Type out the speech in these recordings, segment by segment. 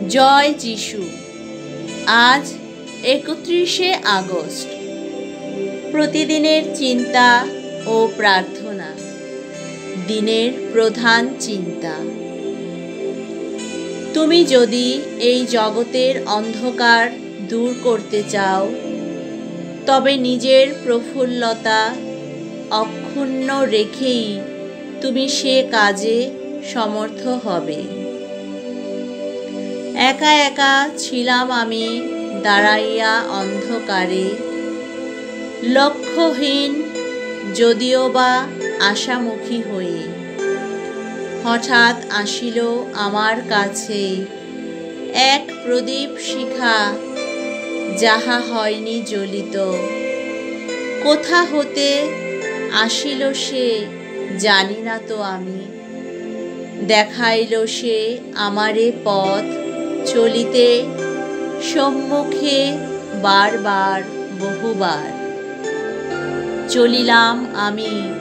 জয় যিশু। আজ 31শে আগস্ট। প্রতিদিনের চিন্তা ও প্রার্থনা। দিনের প্রধান চিন্তা। তুমি যদি এই জগতের অন্ধকার দূর করতে চাও, তবে নিজের প্রফুল্লতা অক্ষুণ্ণ রেখেই তুমি সে কাজে সমর্থ হবে। একা একা ছিলাম আমি দাঁড়াইয়া অন্ধকারে, লক্ষ্যহীন যদিও বা আশামুখী হয়ে। হঠাৎ আসিল আমার কাছে এক প্রদীপ শিখা, যাহা হয়নি জ্বলিত। কোথা হতে আসিল সে জানি না তো আমি। দেখাইল সে আমারে পথ চলিতে, সম্মুখে বারবার বহুবার। চলিলাম আমি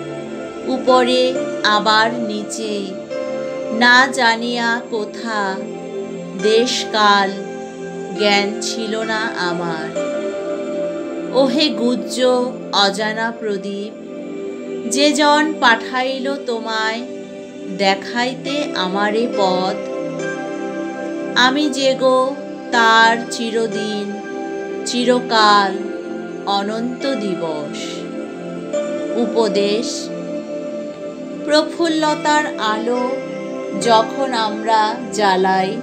উপরে আবার নিচে, না জানিয়া কোথা। দেশকাল জ্ঞান ছিল না আমার। ওহে গুহ্য অজানা প্রদীপ, যে জন পাঠাইল তোমায় দেখাইতে আমারে পথ। আমি যে গো তার চিরদিন, চিরকাল, অনন্ত দিবস। উপদেশ। প্রফুল্লতার আলো যখন আমরা জ্বালাই,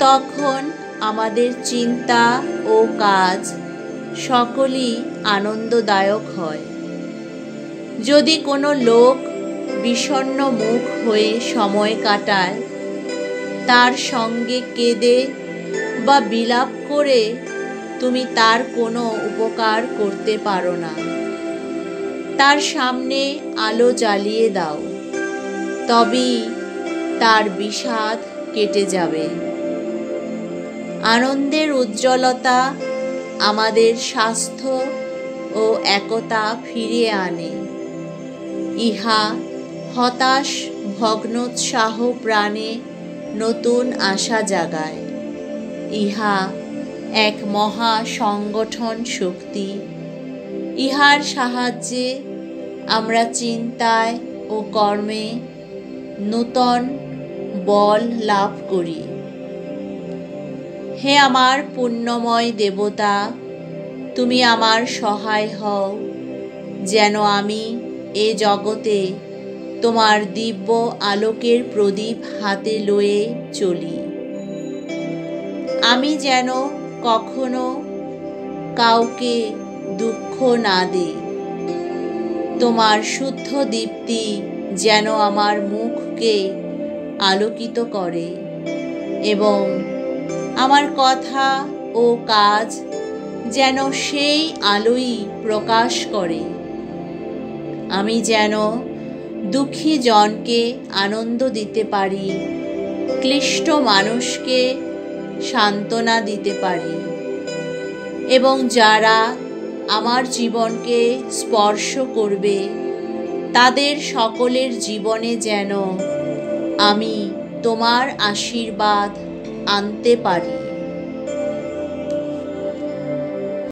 তখন আমাদের চিন্তা ও কাজ সকলই আনন্দদায়ক হয়। যদি কোনো লোক বিষণ্ণ মুখ হয়ে সময় কাটায়, তার সঙ্গে কেঁদে বা বিলাপ করে তুমি তার কোনো উপকার করতে পারো না। তার সামনে আলো জ্বালিয়ে দাও, তবেই তার বিষাদ কেটে যাবে। আনন্দের উজ্জ্বলতা আমাদের স্বাস্থ্য ও একতা ফিরিয়ে আনে। ইহা হতাশ ভগ্নোৎসাহ প্রাণে নতুন আশা জাগায়। ইহা এক মহা সংগঠন শক্তি। ইহার সাহায্যে আমরা চিন্তায় ও কর্মে নূতন বল লাভ করি। হে আমার পুণ্যময় দেবতা, তুমি আমার সহায় হও, যেন আমি এ জগতে তোমার দিব্য আলোকের প্রদীপ হাতে লয়ে চলি। আমি যেন কখনো কাউকে দুঃখ না দিই। তোমার শুদ্ধ দীপ্তি যেন আমার মুখকে আলোকিত করে এবং আমার কথা ও কাজ যেন সেই আলোই প্রকাশ করে। আমি যেন দুঃখী জনকে আনন্দ দিতে পারি, ক্লিষ্ট মানুষকে সান্ত্বনা দিতে পারি এবং যারা আমার জীবনকে স্পর্শ করবে, তাদের সকলের জীবনে যেন আমি তোমার আশীর্বাদ আনতে পারি।